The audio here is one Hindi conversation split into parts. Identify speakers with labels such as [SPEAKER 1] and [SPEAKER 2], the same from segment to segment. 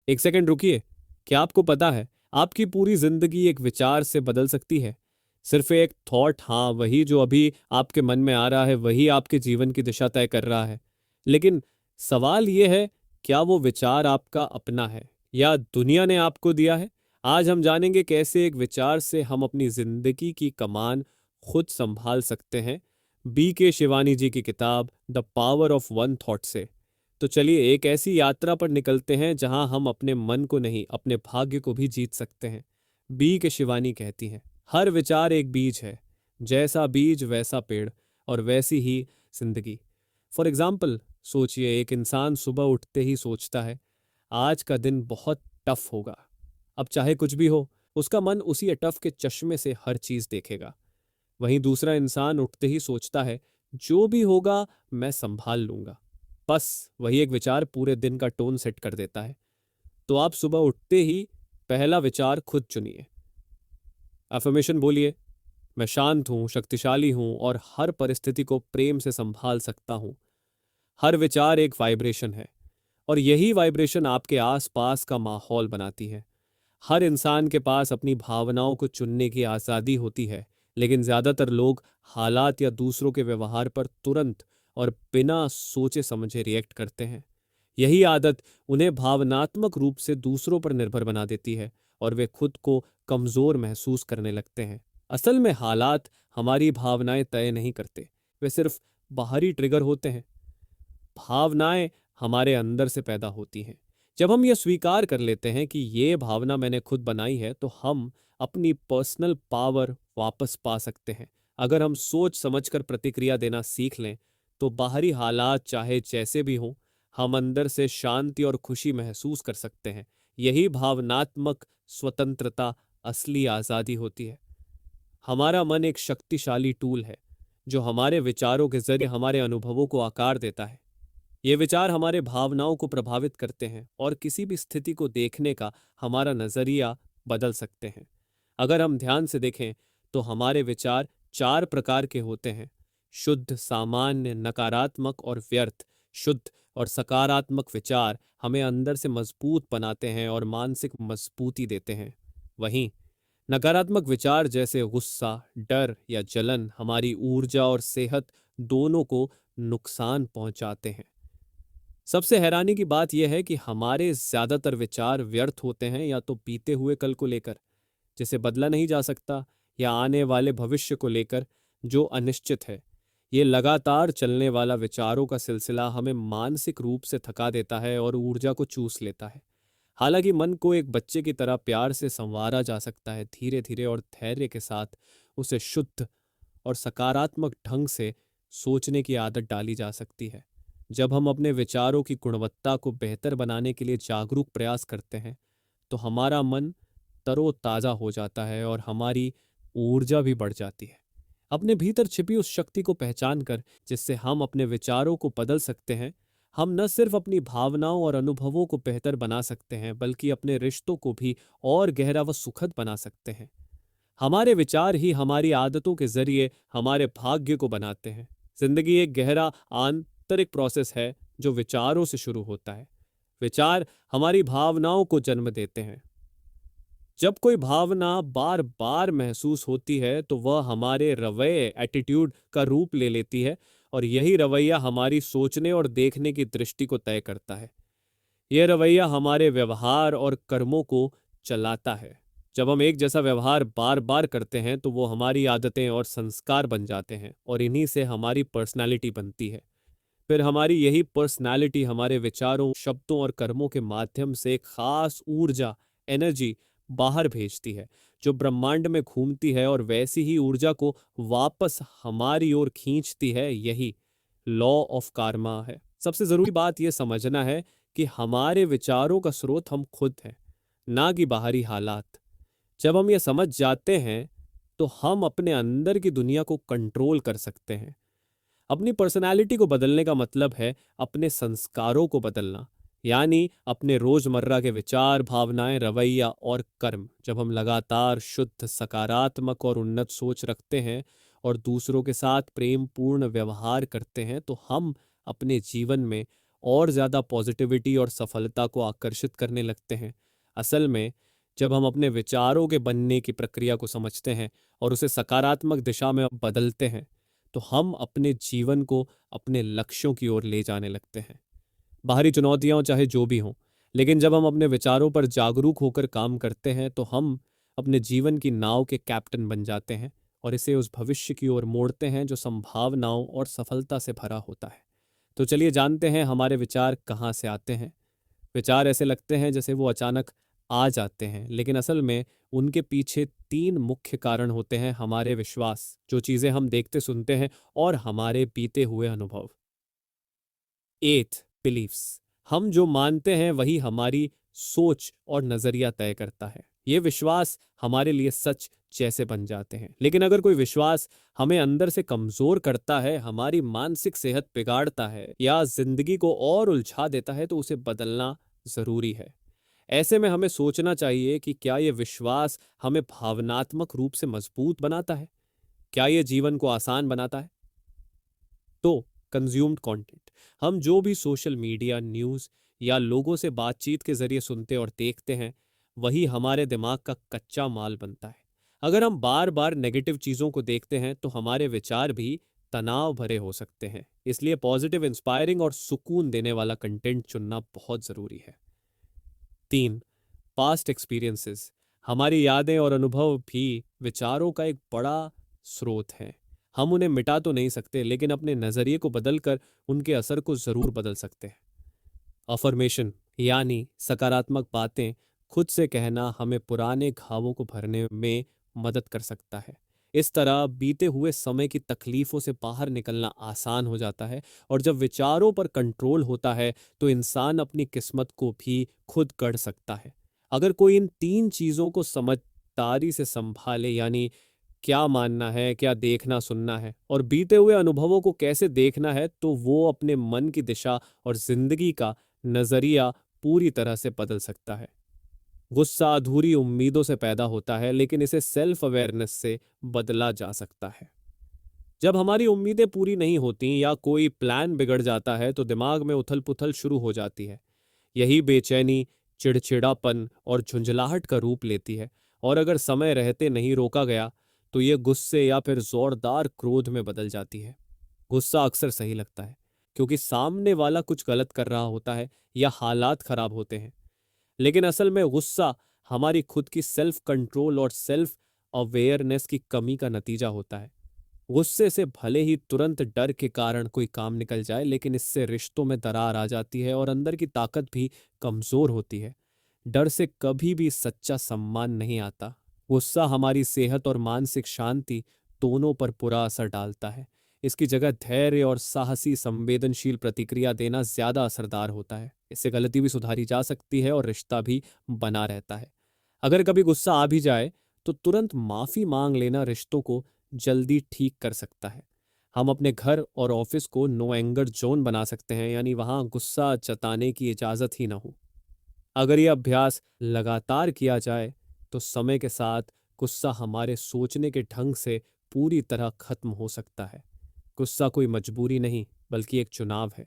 [SPEAKER 1] एक सेकंड रुकिए। क्या आपको पता है आपकी पूरी जिंदगी एक विचार से बदल सकती है? सिर्फ एक थॉट, हाँ, वही जो अभी आपके मन में आ रहा है वही आपके जीवन की दिशा तय कर रहा है। लेकिन सवाल यह है, क्या वो विचार आपका अपना है या दुनिया ने आपको दिया है? आज हम जानेंगे कैसे एक विचार से हम अपनी जिंदगी की कमान खुद संभाल सकते हैं। बी के शिवानी जी की किताब the power of one thought से। तो चलिए एक ऐसी यात्रा पर निकलते हैं जहां हम अपने मन को नहीं, अपने भाग्य को भी जीत सकते हैं। बी के शिवानी कहती हैं, हर विचार एक बीज है, जैसा बीज वैसा पेड़, और वैसी ही जिंदगी। फॉर एग्जाम्पल, सोचिए एक इंसान सुबह उठते ही सोचता है आज का दिन बहुत टफ होगा। अब चाहे कुछ भी हो, उसका मन उसी टफ के चश्मे से हर चीज देखेगा। वहीं दूसरा इंसान उठते ही सोचता है जो भी होगा मैं संभाल लूंगा। बस वही एक विचार पूरे दिन का टोन सेट कर देता है। तो आप सुबह उठते ही पहला विचार खुद चुनिए। अफर्मेशन बोलिए, मैं शांत हूं, शक्तिशाली हूं और हर परिस्थिति को प्रेम से संभाल सकता हूं। हर विचार एक वाइब्रेशन है और यही वाइब्रेशन आपके आसपास का माहौल बनाती है। हर इंसान के पास अपनी भावनाओं को चुनने की आज़ादी होती है, लेकिन ज़्यादातर लोग हालात या दूसरों के व्यवहार पर तुरंत और बिना सोचे समझे रिएक्ट करते हैं। यही आदत उन्हें भावनात्मक रूप से दूसरों पर निर्भर बना देती है और वे खुद को कमज़ोर महसूस करने लगते हैं। असल में हालात हमारी भावनाएं तय नहीं करते, वे सिर्फ बाहरी ट्रिगर होते हैं। भावनाएं हमारे अंदर से पैदा होती हैं। जब हम यह स्वीकार कर लेते हैं कि ये भावना मैंने खुद बनाई है, तो हम अपनी पर्सनल पावर वापस पा सकते हैं। अगर हम सोच समझकर प्रतिक्रिया देना सीख लें, तो बाहरी हालात चाहे जैसे भी हों, हम अंदर से शांति और खुशी महसूस कर सकते हैं। यही भावनात्मक स्वतंत्रता, असली आज़ादी होती है। हमारा मन एक शक्तिशाली टूल है जो हमारे विचारों के जरिए हमारे अनुभवों को आकार देता है। ये विचार हमारे भावनाओं को प्रभावित करते हैं और किसी भी स्थिति को देखने का हमारा नजरिया बदल सकते हैं। अगर हम ध्यान से देखें तो हमारे विचार चार प्रकार के होते हैं: शुद्ध, सामान्य, नकारात्मक और व्यर्थ। शुद्ध और सकारात्मक विचार हमें अंदर से मजबूत बनाते हैं और मानसिक मजबूती देते हैं। वहीं नकारात्मक विचार जैसे गुस्सा, डर या जलन हमारी ऊर्जा और सेहत दोनों को नुकसान पहुंचाते हैं। सबसे हैरानी की बात यह है कि हमारे ज्यादातर विचार व्यर्थ होते हैं, या तो बीते हुए कल को लेकर जिसे बदला नहीं जा सकता, या आने वाले भविष्य को लेकर जो अनिश्चित है। ये लगातार चलने वाला विचारों का सिलसिला हमें मानसिक रूप से थका देता है और ऊर्जा को चूस लेता है। हालांकि मन को एक बच्चे की तरह प्यार से संवारा जा सकता है, धीरे धीरे और धैर्य के साथ उसे शुद्ध और सकारात्मक ढंग से सोचने की आदत डाली जा सकती है। जब हम अपने विचारों की गुणवत्ता को बेहतर बनाने के लिए जागरूक प्रयास करते हैं, तो हमारा मन तरोताजा हो जाता है और हमारी ऊर्जा भी बढ़ जाती है। अपने भीतर छिपी उस शक्ति को पहचान कर जिससे हम अपने विचारों को बदल सकते हैं, हम न सिर्फ अपनी भावनाओं और अनुभवों को बेहतर बना सकते हैं, बल्कि अपने रिश्तों को भी और गहरा व सुखद बना सकते हैं। हमारे विचार ही हमारी आदतों के जरिए हमारे भाग्य को बनाते हैं। जिंदगी एक गहरा आंतरिक प्रोसेस है जो विचारों से शुरू होता है। विचार हमारी भावनाओं को जन्म देते हैं। जब कोई भावना बार बार महसूस होती है तो वह हमारे रवैये, एटीट्यूड का रूप ले लेती है, और यही रवैया हमारी सोचने और देखने की दृष्टि को तय करता है। यह रवैया हमारे व्यवहार और कर्मों को चलाता है। जब हम एक जैसा व्यवहार बार बार करते हैं तो वो हमारी आदतें और संस्कार बन जाते हैं, और इन्हीं से हमारी पर्सनालिटी बनती है। फिर हमारी यही पर्सनालिटी हमारे विचारों, शब्दों और कर्मों के माध्यम से एक खास ऊर्जा, एनर्जी बाहर भेजती है, जो ब्रह्मांड में घूमती है और वैसी ही ऊर्जा को वापस हमारी ओर खींचती है। यही लॉ ऑफ कार्मा है। सबसे जरूरी बात यह समझना है कि हमारे विचारों का स्रोत हम खुद हैं, ना कि बाहरी हालात। जब हम ये समझ जाते हैं तो हम अपने अंदर की दुनिया को कंट्रोल कर सकते हैं। अपनी पर्सनालिटी को बदलने का मतलब है अपने संस्कारों को बदलना, यानी अपने रोजमर्रा के विचार, भावनाएं, रवैया और कर्म। जब हम लगातार शुद्ध, सकारात्मक और उन्नत सोच रखते हैं और दूसरों के साथ प्रेम पूर्ण व्यवहार करते हैं, तो हम अपने जीवन में और ज़्यादा पॉजिटिविटी और सफलता को आकर्षित करने लगते हैं। असल में जब हम अपने विचारों के बनने की प्रक्रिया को समझते हैं और उसे सकारात्मक दिशा में बदलते हैं, तो हम अपने जीवन को अपने लक्ष्यों की ओर ले जाने लगते हैं। बाहरी चुनौतियां चाहे जो भी हों, लेकिन जब हम अपने विचारों पर जागरूक होकर काम करते हैं तो हम अपने जीवन की नाव के कैप्टन बन जाते हैं और इसे उस भविष्य की ओर मोड़ते हैं जो संभावनाओं और सफलता से भरा होता है। तो चलिए जानते हैं हमारे विचार कहाँ से आते हैं। विचार ऐसे लगते हैं जैसे वो अचानक आ जाते हैं, लेकिन असल में उनके पीछे तीन मुख्य कारण होते हैं: हमारे विश्वास, जो चीजें हम देखते सुनते हैं, और हमारे बीते हुए अनुभव। एथ बिलीफ्स, हम जो मानते हैं वही हमारी सोच और नजरिया तय करता है। ये विश्वास हमारे लिए सच जैसे बन जाते हैं। लेकिन अगर कोई विश्वास हमें अंदर से कमजोर करता है, हमारी मानसिक सेहत बिगाड़ता है या जिंदगी को और उलझा देता है, तो उसे बदलना जरूरी है। ऐसे में हमें सोचना चाहिए कि क्या ये विश्वास हमें भावनात्मक रूप से मजबूत बनाता है, क्या ये जीवन को आसान बनाता है। तो कंज्यूम्ड कंटेंट, हम जो भी सोशल मीडिया, न्यूज़ या लोगों से बातचीत के जरिए सुनते और देखते हैं, वही हमारे दिमाग का कच्चा माल बनता है। अगर हम बार बार नेगेटिव चीज़ों को देखते हैं तो हमारे विचार भी तनाव भरे हो सकते हैं। इसलिए पॉजिटिव, इंस्पायरिंग और सुकून देने वाला कंटेंट चुनना बहुत ज़रूरी है। 3, पास्ट एक्सपीरियंसेस, हमारी यादें और अनुभव भी विचारों का एक बड़ा स्रोत है। हम उन्हें मिटा तो नहीं सकते, लेकिन अपने नज़रिए को बदलकर उनके असर को ज़रूर बदल सकते हैं। अफर्मेशन यानी सकारात्मक बातें खुद से कहना हमें पुराने घावों को भरने में मदद कर सकता है। इस तरह बीते हुए समय की तकलीफों से बाहर निकलना आसान हो जाता है, और जब विचारों पर कंट्रोल होता है तो इंसान अपनी किस्मत को भी खुद गढ़ सकता है। अगर कोई इन तीन चीज़ों को समझदारी से संभाले, यानी क्या मानना है, क्या देखना सुनना है, और बीते हुए अनुभवों को कैसे देखना है, तो वो अपने मन की दिशा और जिंदगी का नजरिया पूरी तरह से बदल सकता है। गुस्सा अधूरी उम्मीदों से पैदा होता है, लेकिन इसे सेल्फ अवेयरनेस से बदला जा सकता है। जब हमारी उम्मीदें पूरी नहीं होती या कोई प्लान बिगड़ जाता है तो दिमाग में उथल पुथल शुरू हो जाती है। यही बेचैनी, चिड़चिड़ापन और झुंझलाहट का रूप लेती है, और अगर समय रहते नहीं रोका गया तो ये गुस्से या फिर जोरदार क्रोध में बदल जाती है। गुस्सा अक्सर सही लगता है क्योंकि सामने वाला कुछ गलत कर रहा होता है या हालात खराब होते हैं, लेकिन असल में गुस्सा हमारी खुद की सेल्फ कंट्रोल और सेल्फ अवेयरनेस की कमी का नतीजा होता है। गुस्से से भले ही तुरंत डर के कारण कोई काम निकल जाए, लेकिन इससे रिश्तों में दरार आ जाती है और अंदर की ताकत भी कमजोर होती है। डर से कभी भी सच्चा सम्मान नहीं आता। गुस्सा हमारी सेहत और मानसिक शांति दोनों पर बुरा असर डालता है। इसकी जगह धैर्य और साहसी संवेदनशील प्रतिक्रिया देना ज्यादा असरदार होता है। इससे गलती भी सुधारी जा सकती है और रिश्ता भी बना रहता है। अगर कभी गुस्सा आ भी जाए तो तुरंत माफी मांग लेना रिश्तों को जल्दी ठीक कर सकता है। हम अपने घर और ऑफिस को नो एंगर जोन बना सकते हैं, यानी वहां गुस्सा जताने की इजाजत ही ना हो। अगर यह अभ्यास लगातार किया जाए तो समय के साथ गुस्सा हमारे सोचने के ढंग से पूरी तरह खत्म हो सकता है। गुस्सा कोई मजबूरी नहीं, बल्कि एक चुनाव है।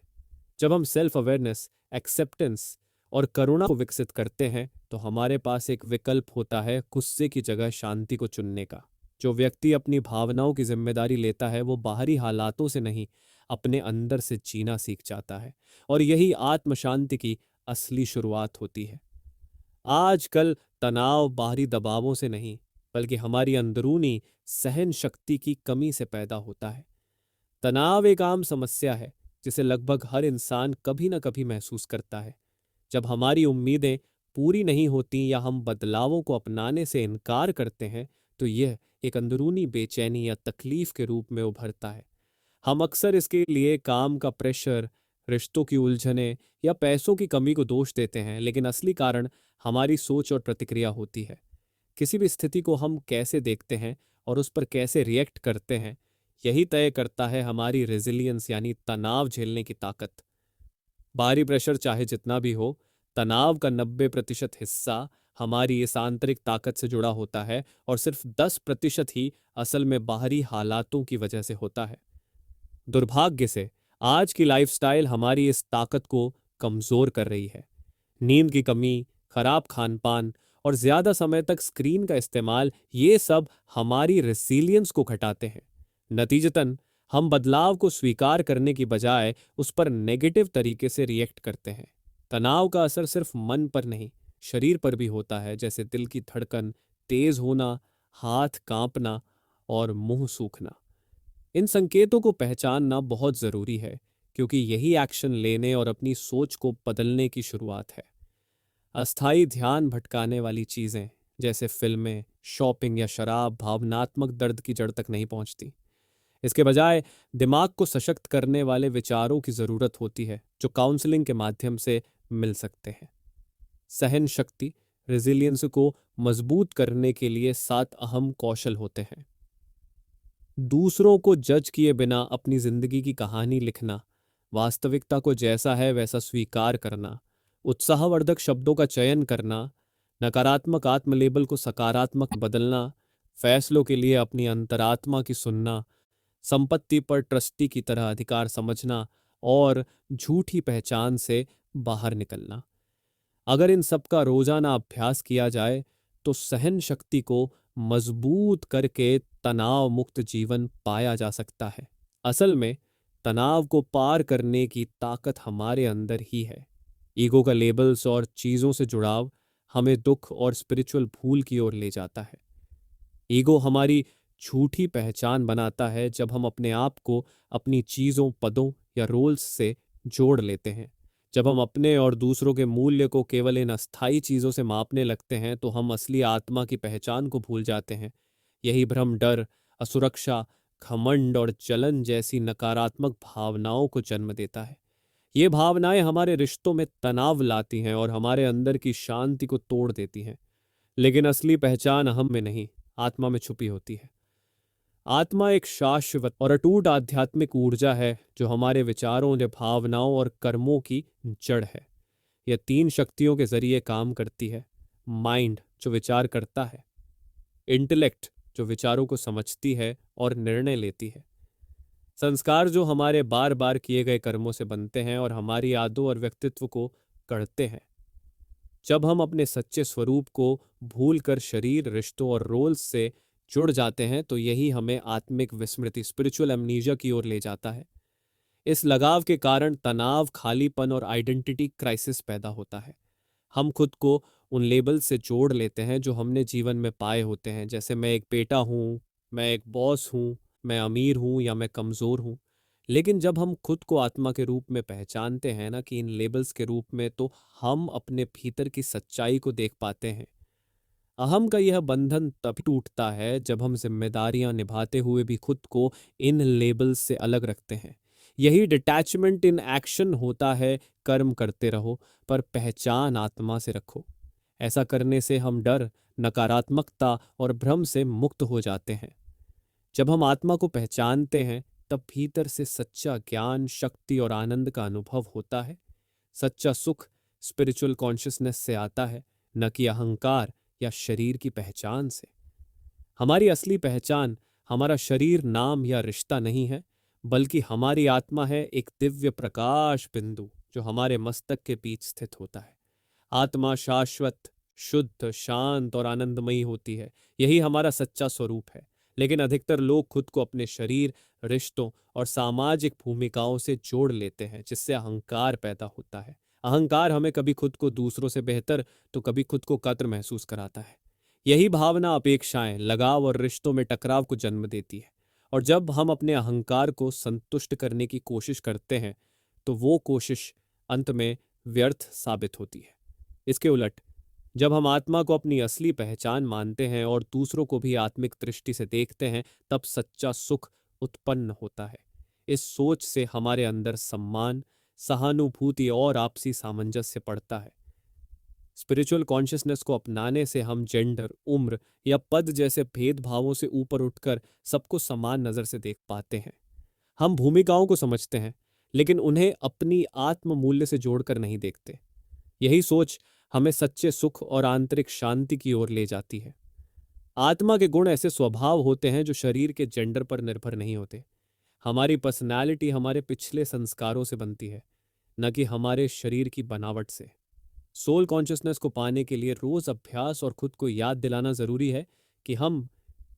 [SPEAKER 1] जब हम सेल्फ अवेयरनेस, एक्सेप्टेंस और करुणा को विकसित करते हैं तो हमारे पास एक विकल्प होता है गुस्से की जगह शांति को चुनने का। जो व्यक्ति अपनी भावनाओं की जिम्मेदारी लेता है वो बाहरी हालातों से नहीं, अपने अंदर से जीना सीख जाता है, और यही आत्म शांति की असली शुरुआत होती है। आजकल तनाव बाहरी दबावों से नहीं, बल्कि हमारी अंदरूनी सहन शक्ति की कमी से पैदा होता है। तनाव एक आम समस्या है जिसे लगभग हर इंसान कभी ना कभी महसूस करता है। जब हमारी उम्मीदें पूरी नहीं होती या हम बदलावों को अपनाने से इनकार करते हैं तो यह एक अंदरूनी बेचैनी या तकलीफ के रूप में उभरता है। हम अक्सर इसके लिए काम का प्रेशर, रिश्तों की उलझनें या पैसों की कमी को दोष देते हैं, लेकिन असली कारण हमारी सोच और प्रतिक्रिया होती है। किसी भी स्थिति को हम कैसे देखते हैं और उस पर कैसे रिएक्ट करते हैं, यही तय करता है हमारी रेजिलियंस यानी तनाव झेलने की ताकत। बाहरी प्रेशर चाहे जितना भी हो, तनाव का 90% हिस्सा हमारी इस आंतरिक ताकत से जुड़ा होता है, और सिर्फ 10% ही असल में बाहरी हालातों की वजह से होता है। दुर्भाग्य से आज की लाइफस्टाइल हमारी इस ताकत को कमजोर कर रही है। नींद की कमी, खराब खान पान और ज्यादा समय तक स्क्रीन का इस्तेमाल, ये सब हमारी रेसिलियंस को घटाते हैं। नतीजतन हम बदलाव को स्वीकार करने की बजाय उस पर नेगेटिव तरीके से रिएक्ट करते हैं। तनाव का असर सिर्फ मन पर नहीं, शरीर पर भी होता है, जैसे दिल की धड़कन तेज होना, हाथ कांपना और मुंह सूखना। इन संकेतों को पहचानना बहुत जरूरी है, क्योंकि यही एक्शन लेने और अपनी सोच को बदलने की शुरुआत है। अस्थायी ध्यान भटकाने वाली चीजें जैसे फिल्में, शॉपिंग या शराब भावनात्मक दर्द की जड़ तक नहीं पहुंचती। इसके बजाय दिमाग को सशक्त करने वाले विचारों की जरूरत होती है, जो काउंसलिंग के माध्यम से मिल सकते हैं। सहन शक्ति, रेजिलियंस को मजबूत करने के लिए 7 अहम कौशल होते हैं। दूसरों को जज किए बिना अपनी जिंदगी की कहानी लिखना, वास्तविकता को जैसा है वैसा स्वीकार करना, उत्साहवर्धक शब्दों का चयन करना, नकारात्मक आत्मलेबल को सकारात्मक बदलना, फैसलों के लिए अपनी अंतरात्मा की सुनना, संपत्ति पर ट्रस्टी की तरह अधिकार समझना और झूठी पहचान से बाहर निकलना। अगर इन सब का रोजाना अभ्यास किया जाए तो सहन शक्ति को मजबूत करके तनाव मुक्त जीवन पाया जा सकता है। असल में तनाव को पार करने की ताकत हमारे अंदर ही है। ईगो का लेबल्स और चीजों से जुड़ाव हमें दुख और स्पिरिचुअल भूल की ओर ले जाता है। ईगो हमारी झूठी पहचान बनाता है जब हम अपने आप को अपनी चीजों, पदों या रोल्स से जोड़ लेते हैं। जब हम अपने और दूसरों के मूल्य को केवल इन अस्थायी चीजों से मापने लगते हैं तो हम असली आत्मा की पहचान को भूल जाते हैं। यही भ्रम डर, असुरक्षा, घमंड और जलन जैसी नकारात्मक भावनाओं को जन्म देता है। ये भावनाएं हमारे रिश्तों में तनाव लाती हैं और हमारे अंदर की शांति को तोड़ देती हैं। लेकिन असली पहचान हम में नहीं, आत्मा में छुपी होती है। आत्मा एक शाश्वत और अटूट आध्यात्मिक ऊर्जा है जो हमारे विचारों, भावनाओं और कर्मों की जड़ है। यह 3 शक्तियों के जरिए काम करती है। माइंड, जो विचार करता है। इंटेलेक्ट, जो विचारों को समझती है और निर्णय लेती है। संस्कार, जो हमारे बार बार किए गए कर्मों से बनते हैं और हमारी यादों और व्यक्तित्व को गढ़ते हैं। जब हम अपने सच्चे स्वरूप को भूलकर शरीर, रिश्तों और रोल्स से जुड़ जाते हैं तो यही हमें आत्मिक विस्मृति, स्पिरिचुअल एमनीजिया की ओर ले जाता है। इस लगाव के कारण तनाव, खालीपन और आइडेंटिटी क्राइसिस पैदा होता है। हम खुद को उन लेबल से जोड़ लेते हैं जो हमने जीवन में पाए होते हैं, जैसे मैं एक बेटा हूँ, मैं एक बॉस हूँ, मैं अमीर हूँ या मैं कमज़ोर हूँ। लेकिन जब हम खुद को आत्मा के रूप में पहचानते हैं ना कि इन लेबल्स के रूप में, तो हम अपने भीतर की सच्चाई को देख पाते हैं। अहम का यह बंधन तभी टूटता है जब हम जिम्मेदारियां निभाते हुए भी खुद को इन लेबल्स से अलग रखते हैं। यही डिटैचमेंट इन एक्शन होता है। कर्म करते रहो पर पहचान आत्मा से रखो। ऐसा करने से हम डर, नकारात्मकता और भ्रम से मुक्त हो जाते हैं। जब हम आत्मा को पहचानते हैं तब भीतर से सच्चा ज्ञान, शक्ति और आनंद का अनुभव होता है। सच्चा सुख स्पिरिचुअल कॉन्शियसनेस से आता है, न कि अहंकार या शरीर की पहचान से। हमारी असली पहचान हमारा शरीर, नाम या रिश्ता नहीं है, बल्कि हमारी आत्मा है, एक दिव्य प्रकाश बिंदु जो हमारे मस्तक के बीच स्थित होता है। आत्मा शाश्वत, शुद्ध, शांत और आनंदमयी होती है। यही हमारा सच्चा स्वरूप है। लेकिन अधिकतर लोग खुद को अपने शरीर, रिश्तों और सामाजिक भूमिकाओं से जोड़ लेते हैं, जिससे अहंकार पैदा होता है। अहंकार हमें कभी खुद को दूसरों से बेहतर तो कभी खुद को कद्र महसूस कराता है। यही भावना अपेक्षाएं, लगाव और रिश्तों में टकराव को जन्म देती है। और जब हम अपने अहंकार को संतुष्ट करने की कोशिश करते हैं तो वो कोशिश अंत में व्यर्थ साबित होती है। इसके उलट जब हम आत्मा को अपनी असली पहचान मानते हैं और दूसरों को भी आत्मिक दृष्टि से देखते हैं, तब सच्चा सुख उत्पन्न होता है। इस सोच से हमारे अंदर सम्मान, सहानुभूति और आपसी सामंजस्य बढ़ता है। स्पिरिचुअल कॉन्शियसनेस को अपनाने से हम जेंडर, उम्र या पद जैसे भेदभावों से ऊपर उठकर सबको समान नजर से देख पाते हैं। हम भूमिकाओं को समझते हैं लेकिन उन्हें अपनी आत्म मूल्य से जोड़कर नहीं देखते। यही सोच हमें सच्चे सुख और आंतरिक शांति की ओर ले जाती है। आत्मा के गुण ऐसे स्वभाव होते हैं जो शरीर के जेंडर पर निर्भर नहीं होते। हमारी पर्सनैलिटी हमारे पिछले संस्कारों से बनती है, न कि हमारे शरीर की बनावट से। सोल कॉन्शियसनेस को पाने के लिए रोज अभ्यास और खुद को याद दिलाना जरूरी है कि हम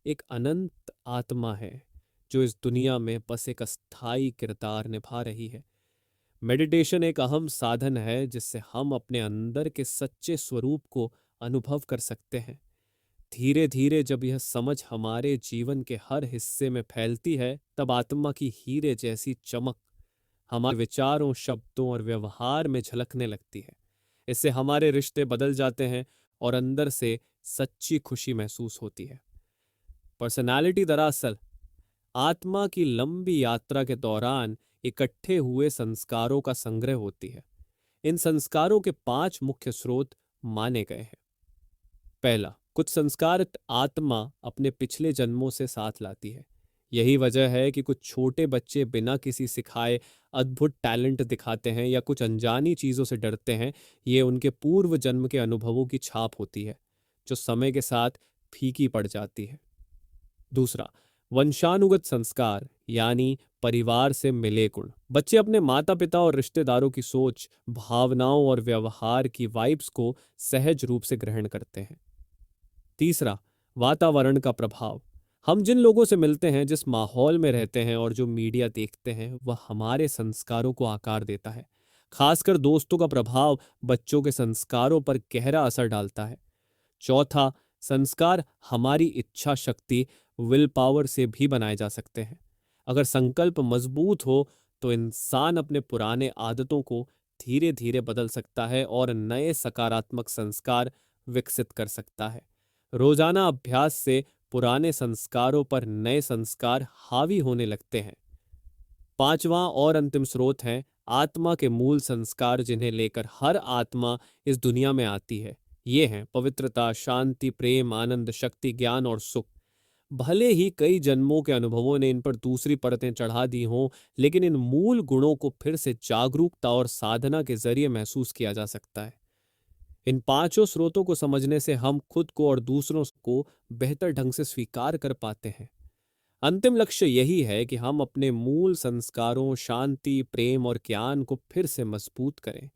[SPEAKER 1] एक अनंत आत्मा है जो इस दुनिया में बस एक अस्थायी किरदार निभा रही है। मेडिटेशन एक अहम साधन है जिससे हम अपने अंदर के सच्चे स्वरूप को अनुभव कर सकते हैं। धीरे धीरे जब यह समझ हमारे जीवन के हर हिस्से में फैलती है, तब आत्मा की हीरे जैसी चमक हमारे विचारों, शब्दों और व्यवहार में झलकने लगती है। इससे हमारे रिश्ते बदल जाते हैं और अंदर से सच्ची खुशी महसूस होती है। पर्सनालिटी दरअसल आत्मा की लंबी यात्रा के दौरान इकट्ठे हुए संस्कारों का संग्रह होती है। इन संस्कारों के 5 मुख्य स्रोत माने गए हैं। पहला, कुछ संस्कार आत्मा अपने पिछले जन्मों से साथ लाती है। यही वजह है कि कुछ छोटे बच्चे बिना किसी सिखाए अद्भुत टैलेंट दिखाते हैं या कुछ अनजानी चीजों से डरते हैं। ये उनके पूर्व जन्म के अनुभवों की छाप होती है जो समय के साथ फीकी पड़ जाती है। दूसरा, वंशानुगत संस्कार यानी परिवार से मिले गुण। बच्चे अपने माता पिता और रिश्तेदारों की सोच, भावनाओं और व्यवहार की वाइब्स को सहज रूप से ग्रहण करते हैं। तीसरा, वातावरण का प्रभाव। हम जिन लोगों से मिलते हैं, जिस माहौल में रहते हैं और जो मीडिया देखते हैं, वह हमारे संस्कारों को आकार देता है। खासकर दोस्तों का प्रभाव बच्चों के संस्कारों पर गहरा असर डालता है। चौथा, संस्कार हमारी इच्छा शक्ति, विल पावर से भी बनाए जा सकते हैं। अगर संकल्प मजबूत हो तो इंसान अपने पुराने आदतों को धीरे धीरे बदल सकता है और नए सकारात्मक संस्कार विकसित कर सकता है। रोजाना अभ्यास से पुराने संस्कारों पर नए संस्कार हावी होने लगते हैं। पांचवां और अंतिम स्रोत है आत्मा के मूल संस्कार, जिन्हें लेकर हर आत्मा इस दुनिया में आती है। ये हैं पवित्रता, शांति, प्रेम, आनंद, शक्ति, ज्ञान और सुख। भले ही कई जन्मों के अनुभवों ने इन पर दूसरी परतें चढ़ा दी हों, लेकिन इन मूल गुणों को फिर से जागरूकता और साधना के जरिए महसूस किया जा सकता है। इन पांचों स्रोतों को समझने से हम खुद को और दूसरों को बेहतर ढंग से स्वीकार कर पाते हैं। अंतिम लक्ष्य यही है कि हम अपने मूल संस्कारों, शांति, प्रेम और ज्ञान को फिर से मजबूत करें।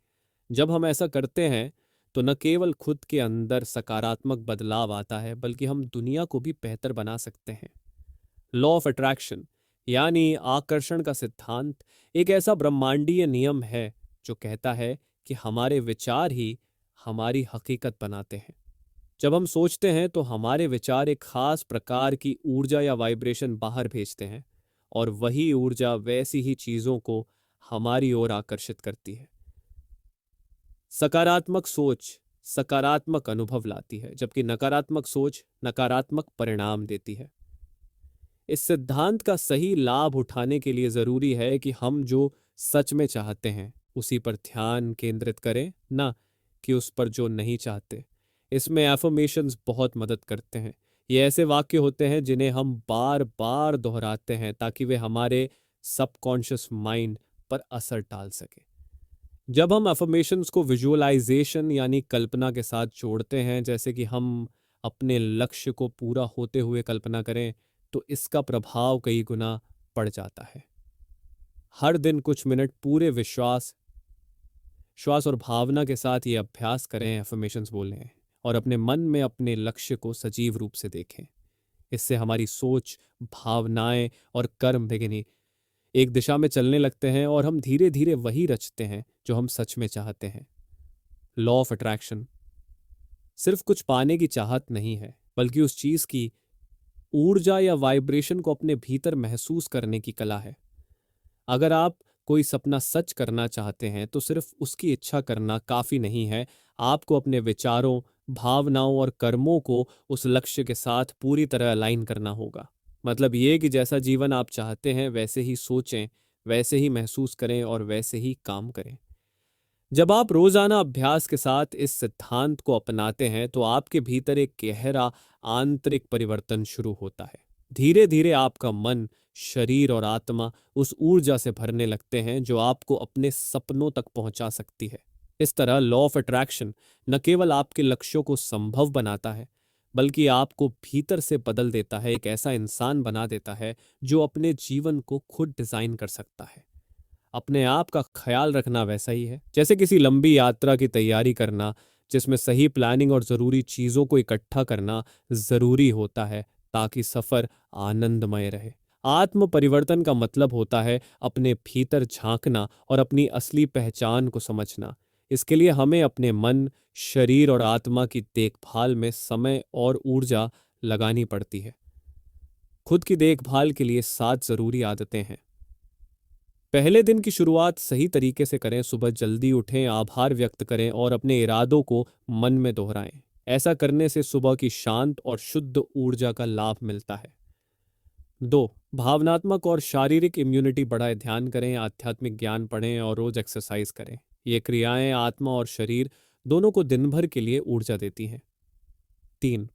[SPEAKER 1] जब हम ऐसा करते हैं तो न केवल खुद के अंदर सकारात्मक बदलाव आता है, बल्कि हम दुनिया को भी बेहतर बना सकते हैं। लॉ ऑफ अट्रैक्शन यानी आकर्षण का सिद्धांत एक ऐसा ब्रह्मांडीय नियम है जो कहता है कि हमारे विचार ही हमारी हकीकत बनाते हैं। जब हम सोचते हैं तो हमारे विचार एक खास प्रकार की ऊर्जा या वाइब्रेशन बाहर भेजते हैं और वही ऊर्जा वैसी ही चीजों को हमारी ओर आकर्षित करती है। सकारात्मक सोच सकारात्मक अनुभव लाती है, जबकि नकारात्मक सोच नकारात्मक परिणाम देती है। इस सिद्धांत का सही लाभ उठाने के लिए जरूरी है कि हम जो सच में चाहते हैं उसी पर ध्यान केंद्रित करें, ना कि उस पर जो नहीं चाहते। इसमें एफर्मेशंस बहुत मदद करते हैं। ये ऐसे वाक्य होते हैं जिन्हें हम बार बार दोहराते हैं ताकि वे हमारे सबकॉन्शियस माइंड पर असर डाल सके। जब हम अफर्मेशंस को विजुअलाइजेशन यानी कल्पना के साथ जोड़ते हैं, जैसे कि हम अपने लक्ष्य को पूरा होते हुए कल्पना करें, तो इसका प्रभाव कई गुना बढ़ जाता है। हर दिन कुछ मिनट पूरे विश्वास, श्वास और भावना के साथ ये अभ्यास करें, अफर्मेशंस बोलें और अपने मन में अपने लक्ष्य को सजीव रूप से देखें। इससे हमारी सोच, भावनाएं और कर्म बेगिनी एक दिशा में चलने लगते हैं और हम धीरे धीरे वही रचते हैं जो हम सच में चाहते हैं। लॉ ऑफ अट्रैक्शन सिर्फ कुछ पाने की चाहत नहीं है, बल्कि उस चीज की ऊर्जा या वाइब्रेशन को अपने भीतर महसूस करने की कला है। अगर आप कोई सपना सच करना चाहते हैं तो सिर्फ उसकी इच्छा करना काफी नहीं है। आपको अपने विचारों, भावनाओं और कर्मों को उस लक्ष्य के साथ पूरी तरह अलाइन करना होगा। मतलब ये कि जैसा जीवन आप चाहते हैं वैसे ही सोचें, वैसे ही महसूस करें और वैसे ही काम करें। जब आप रोजाना अभ्यास के साथ इस सिद्धांत को अपनाते हैं तो आपके भीतर एक गहरा आंतरिक परिवर्तन शुरू होता है। धीरे धीरे आपका मन, शरीर और आत्मा उस ऊर्जा से भरने लगते हैं जो आपको अपने सपनों तक पहुंचा सकती है। इस तरह लॉ ऑफ अट्रैक्शन न केवल आपके लक्ष्यों को संभव बनाता है, बल्कि आपको भीतर से बदल देता है, एक ऐसा इंसान बना देता है जो अपने जीवन को खुद डिजाइन कर सकता है। अपने आप का ख्याल रखना वैसा ही है जैसे किसी लंबी यात्रा की तैयारी करना, जिसमें सही प्लानिंग और जरूरी चीजों को इकट्ठा करना जरूरी होता है ताकि सफर आनंदमय रहे। आत्म परिवर्तन का मतलब होता है अपने भीतर झांकना और अपनी असली पहचान को समझना। इसके लिए हमें अपने मन, शरीर और आत्मा की देखभाल में समय और ऊर्जा लगानी पड़ती है। खुद की देखभाल के लिए 7 जरूरी आदतें हैं। पहले दिन की शुरुआत सही तरीके से करें। सुबह जल्दी उठें, आभार व्यक्त करें और अपने इरादों को मन में दोहराएं। ऐसा करने से सुबह की शांत और शुद्ध ऊर्जा का लाभ मिलता है। 2, भावनात्मक और शारीरिक इम्यूनिटी बढ़ाए। ध्यान करें, आध्यात्मिक ज्ञान पढ़ें और रोज एक्सरसाइज करें। ये क्रियाएं आत्मा और शरीर दोनों को दिन भर के लिए ऊर्जा देती हैं। 3,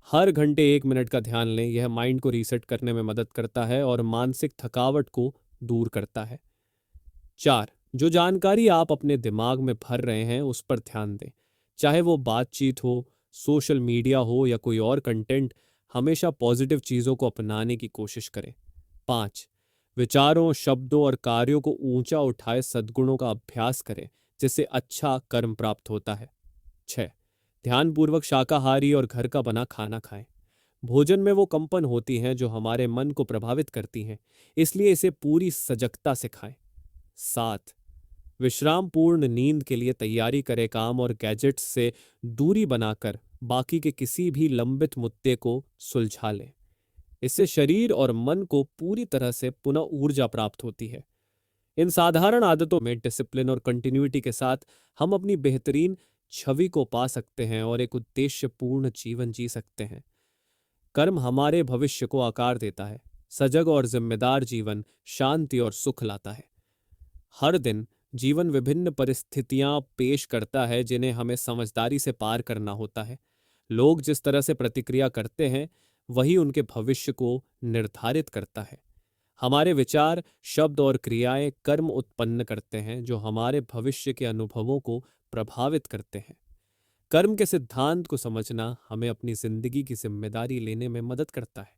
[SPEAKER 1] हर घंटे 1 मिनट का ध्यान लें। यह माइंड को रीसेट करने में मदद करता है और मानसिक थकावट को दूर करता है। 4, जो जानकारी आप अपने दिमाग में भर रहे हैं उस पर ध्यान दें। चाहे वो बातचीत हो, सोशल मीडिया हो या कोई और कंटेंट, हमेशा पॉजिटिव चीज़ों को अपनाने की कोशिश करें। 5, विचारों, शब्दों और कार्यों को ऊंचा उठाए सद्गुणों का अभ्यास करें, जिससे अच्छा कर्म प्राप्त होता है। 6, ध्यानपूर्वक शाकाहारी और घर का बना खाना खाएं। भोजन में वो कंपन होती हैं जो हमारे मन को प्रभावित करती हैं, इसलिए इसे पूरी सजगता से खाएं। 7, विश्राम पूर्ण नींद के लिए तैयारी करें। काम और गैजेट्स से दूरी बनाकर बाकी के किसी भी लंबित मुद्दे को सुलझा लें। इससे शरीर और मन को पूरी तरह से पुनः ऊर्जा प्राप्त होती है। इन साधारण आदतों में डिसिप्लिन और कंटिन्यूटी के साथ हम अपनी बेहतरीन छवि को पा सकते हैं और एक उद्देश्यपूर्ण जीवन जी सकते हैं। कर्म हमारे भविष्य को आकार देता है। सजग और जिम्मेदार जीवन शांति और सुख लाता है। हर दिन जीवन विभिन्न परिस्थितियां पेश करता है जिन्हें हमें समझदारी से पार करना होता है। लोग जिस तरह से प्रतिक्रिया करते हैं वही उनके भविष्य को निर्धारित करता है। हमारे विचार, शब्द और क्रियाएं कर्म उत्पन्न करते हैं जो हमारे भविष्य के अनुभवों को प्रभावित करते हैं। कर्म के सिद्धांत को समझना हमें अपनी जिंदगी की जिम्मेदारी लेने में मदद करता है।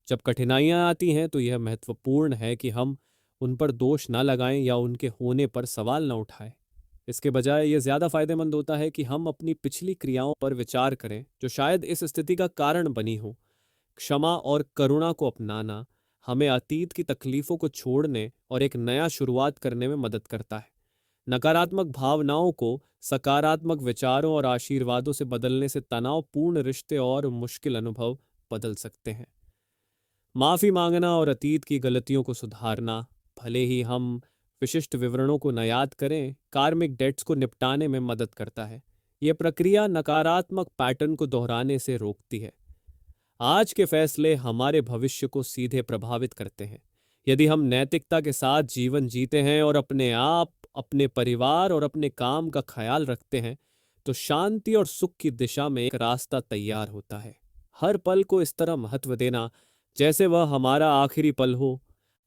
[SPEAKER 1] जब कठिनाइयां आती हैं तो यह महत्वपूर्ण है कि हम उन पर दोष ना लगाएं या उनके होने पर सवाल ना उठाएं। इसके बजाय यह ज्यादा फायदेमंद होता है कि हम अपनी पिछली क्रियाओं पर विचार करें जो शायद इस स्थिति का कारण बनी हो। क्षमा और करुणा को अपनाना हमें अतीत की तकलीफों को छोड़ने और एक नया शुरुआत करने में मदद करता है। नकारात्मक भावनाओं को सकारात्मक विचारों और आशीर्वादों से बदलने से तनावपूर्ण रिश्ते और मुश्किल अनुभव बदल सकते हैं। माफी मांगना और अतीत की गलतियों को सुधारना, भले ही हम विशिष्ट विवरणों को न याद करें, कार्मिक डेट्स को निपटाने में मदद करता है। यह प्रक्रिया नकारात्मक पैटर्न को दोहराने से रोकती है। आज के फैसले हमारे भविष्य को सीधे प्रभावित करते हैं। यदि हम नैतिकता के साथ जीवन जीते हैं और अपने आप, अपने परिवार और अपने काम का ख्याल रखते हैं, तो शांति और सुख की दिशा में एक रास्ता तैयार होता है। हर पल को इस तरह महत्व देना जैसे वह हमारा आखिरी पल हो,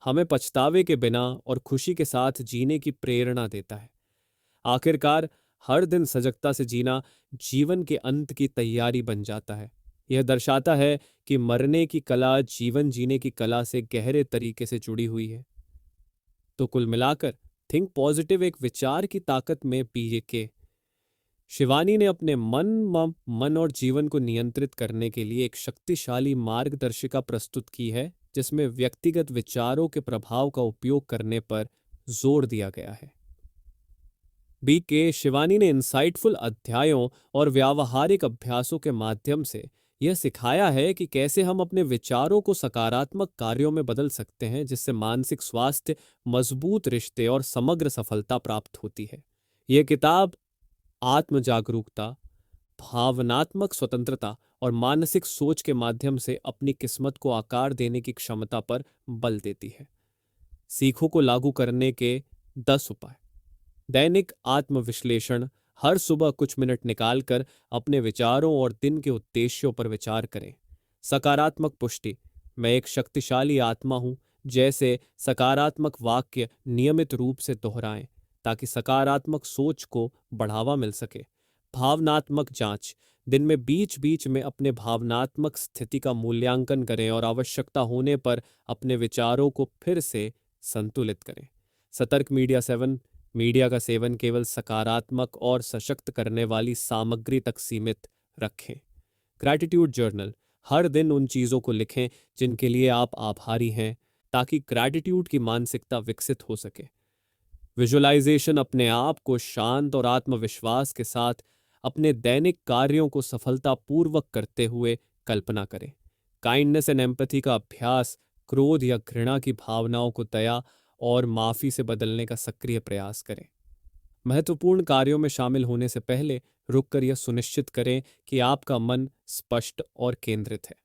[SPEAKER 1] हमें पछतावे के बिना और खुशी के साथ जीने की प्रेरणा देता है। आखिरकार हर दिन सजगता से जीना जीवन के अंत की तैयारी बन जाता है। यह दर्शाता है कि मरने की कला जीवन जीने की कला से गहरे तरीके से जुड़ी हुई है। तो कुल मिलाकर थिंक पॉजिटिव एक विचार की ताकत में पीके शिवानी ने अपने मन और जीवन को नियंत्रित करने के लिए एक शक्तिशाली मार्गदर्शिका प्रस्तुत की है, जिसमें व्यक्तिगत विचारों के प्रभाव का उपयोग करने पर जोर दिया गया है। बीके शिवानी ने इंसाइटफुल अध्यायों और व्यावहारिक अभ्यासों के माध्यम से यह सिखाया है कि कैसे हम अपने विचारों को सकारात्मक कार्यों में बदल सकते हैं, जिससे मानसिक स्वास्थ्य, मजबूत रिश्ते और समग्र सफलता प्राप्त होती है। यह किताब आत्म जागरूकता, भावनात्मक स्वतंत्रता और मानसिक सोच के माध्यम से अपनी किस्मत को आकार देने की क्षमता पर बल देती है। सीखों को लागू करने के 10 उपाय। दैनिक आत्मविश्लेषण, हर सुबह कुछ मिनट निकालकर अपने विचारों और दिन के उद्देश्यों पर विचार करें। सकारात्मक पुष्टि, मैं एक शक्तिशाली आत्मा हूं, जैसे सकारात्मक वाक्य नियमित रूप से दोहराएं ताकि सकारात्मक सोच को बढ़ावा मिल सके। भावनात्मक जांच, दिन में बीच बीच में अपने भावनात्मक स्थिति का मूल्यांकन करें और आवश्यकता होने पर अपने विचारों को फिर से संतुलित करें। सतर्क मीडिया 7, मीडिया का सेवन केवल सकारात्मक और सशक्त करने वाली सामग्री तक सीमित रखें। ग्रैटिट्यूड जर्नल, हर दिन उन चीज़ों को लिखें जिनके लिए आप आभारी हैं, ताकि ग्रैटिट्यूड की मानसिकता विकसित हो सके। विजुअलाइजेशन, अपने आप को शांत और आत्मविश्वास के साथ अपने दैनिक कार्यों को सफलतापूर्वक करते हुए कल्पना करें। काइंडनेस एंड एम्पैथी का अभ्यास, क्रोध या घृणा की भावनाओं को दया और माफी से बदलने का सक्रिय प्रयास करें। महत्वपूर्ण कार्यों में शामिल होने से पहले रुककर यह सुनिश्चित करें कि आपका मन स्पष्ट और केंद्रित है।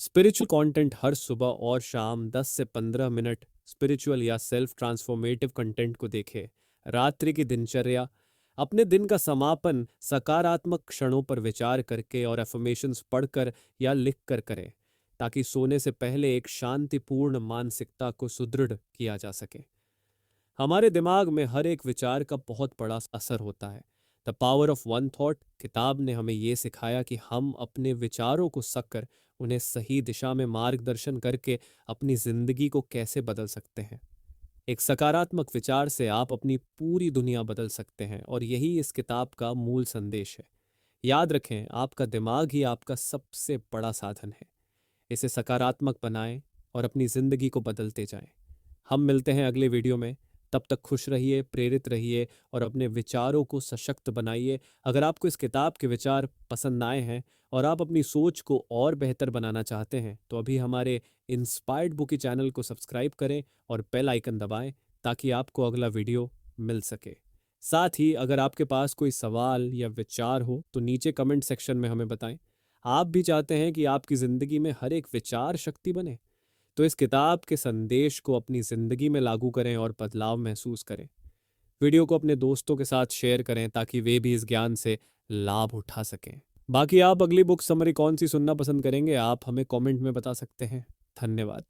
[SPEAKER 1] स्पिरिचुअल कंटेंट, हर सुबह और शाम 10 से 15 मिनट स्पिरिचुअल या सेल्फ ट्रांसफॉर्मेटिव कंटेंट को देखें। रात्रि की दिनचर्या, अपने दिन का समापन सकारात्मक क्षणों पर विचार करके और एफर्मेशंस पढ़कर या लिखकर करें, ताकि सोने से पहले एक शांतिपूर्ण मानसिकता को सुदृढ़ किया जा सके। हमारे दिमाग में हर एक विचार का बहुत बड़ा असर होता है। The power of one thought किताब ने हमें ये सिखाया कि हम अपने विचारों को सकर उन्हें सही दिशा में मार्गदर्शन करके अपनी जिंदगी को कैसे बदल सकते हैं। एक सकारात्मक विचार से आप अपनी पूरी दुनिया बदल सकते हैं, और यही इस किताब का मूल संदेश है। याद रखें, आपका दिमाग ही आपका सबसे बड़ा साधन है। इसे सकारात्मक बनाएं और अपनी जिंदगी को बदलते जाएं। हम मिलते हैं अगले वीडियो में। तब तक खुश रहिए, प्रेरित रहिए और अपने विचारों को सशक्त बनाइए। अगर आपको इस किताब के विचार पसंद आए हैं और आप अपनी सोच को और बेहतर बनाना चाहते हैं, तो अभी हमारे इंस्पायर्ड बुकी चैनल को सब्सक्राइब करें और बेल आइकन दबाएं, ताकि आपको अगला वीडियो मिल सके। साथ ही अगर आपके पास कोई सवाल या विचार हो तो नीचे कमेंट सेक्शन में हमें बताएं। आप भी चाहते हैं कि आपकी ज़िंदगी में हर एक विचार शक्ति बने, तो इस किताब के संदेश को अपनी ज़िंदगी में लागू करें और बदलाव महसूस करें। वीडियो को अपने दोस्तों के साथ शेयर करें, ताकि वे भी इस ज्ञान से लाभ उठा सकें। बाकी आप अगली बुक समरी कौन सी सुनना पसंद करेंगे, आप हमें कमेंट में बता सकते हैं। धन्यवाद।